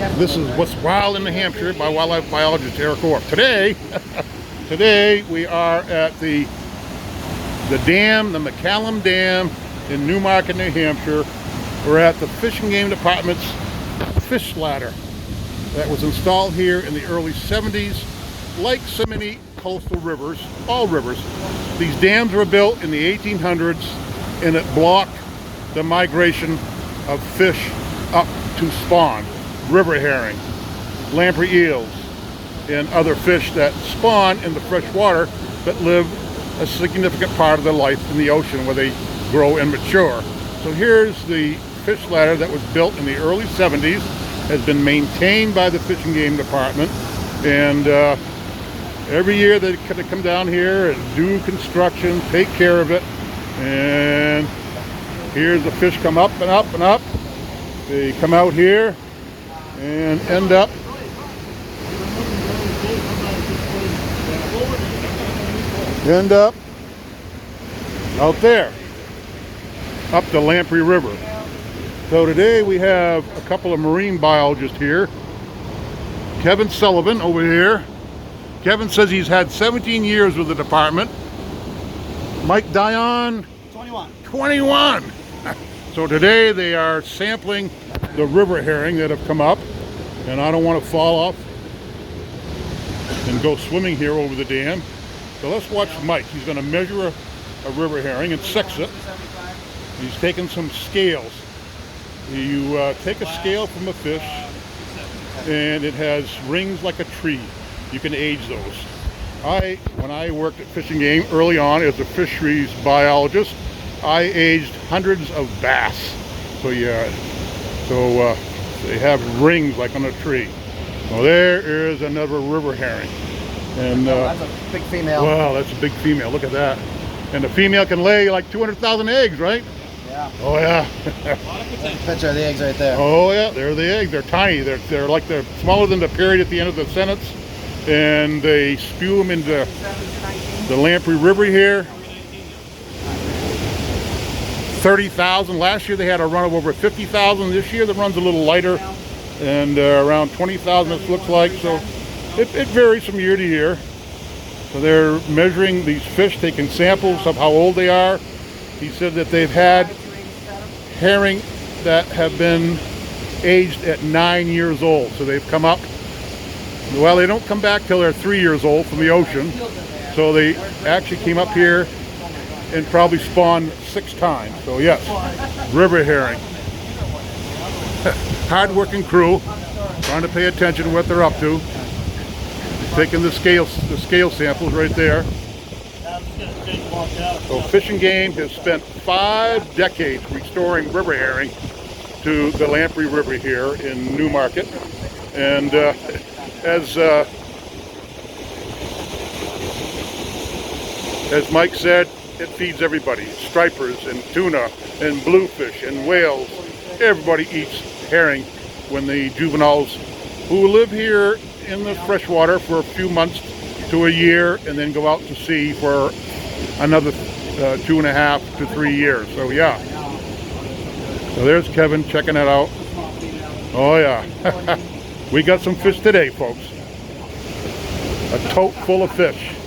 This is What's Wild in New Hampshire by wildlife biologist Eric Orff. Today we are at the dam, the McCallum Dam in Newmarket, New Hampshire. We're at the Fish and Game Department's fish ladder that was installed here in the early 70s. Like so many coastal rivers, all rivers, these dams were built in the 1800s, and it blocked the migration of fish up to spawn. River herring, lamprey eels, and other fish that spawn in the fresh water but live a significant part of their life in the ocean where they grow and mature. So here's the fish ladder that was built in the early 70s, has been maintained by the Fish and Game Department, and every year they come down here and do construction, take care of it, and here's the fish come up and up and up. They come out here and end up out there, up the Lamprey River. So today we have a couple of marine biologists here. Kevin Sullivan over here. Kevin says he's had 17 years with the department. Mike Dion? 21. So today they are sampling the river herring that have come up, and I don't want to fall off and go swimming here over the dam. So let's watch Mike. He's going to measure a river herring and sex it. He's taking some scales. You take a scale from a fish, and it has rings like a tree. You can age those. When I worked at Fish and Game early on as a fisheries biologist, I aged hundreds of bass. So they have rings like on a tree. Well, there is another river herring, and that's a big female. Wow, that's a big female. Look at that. And the female can lay like 200,000 eggs, right? Yeah. Oh yeah. There's a picture of the eggs right there. Oh yeah, there are the eggs. They're tiny. They're smaller than the period at the end of the sentence, and they spew them into the Lamprey River here. 30,000. Last year they had a run of over 50,000. This year the run's a little lighter, and around 20,000 it looks like. So it varies from year to year. So they're measuring these fish, taking samples of how old they are. He said that they've had herring that have been aged at 9 years old. So they've come up. Well, they don't come back till they're 3 years old from the ocean. So they actually came up here and probably spawned 6 times. So yes, river herring. Hard-working crew, trying to pay attention to what they're up to. Taking the scale samples right there. So Fish and Game has spent 5 decades restoring river herring to the Lamprey River here in Newmarket, and as Mike said, it feeds everybody. Stripers and tuna and bluefish and whales. Everybody eats herring when the juveniles who live here in the freshwater for a few months to a year and then go out to sea for another 2.5 to 3 years. So yeah. So there's Kevin checking it out. Oh yeah. We got some fish today, folks. A tote full of fish.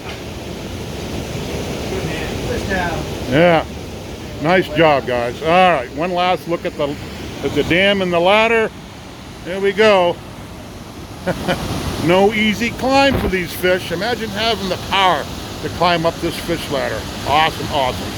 Yeah, nice job, guys. All right, one last look at the dam and the ladder. There we go. No easy climb for these fish. Imagine having the power to climb up this fish ladder. Awesome, awesome.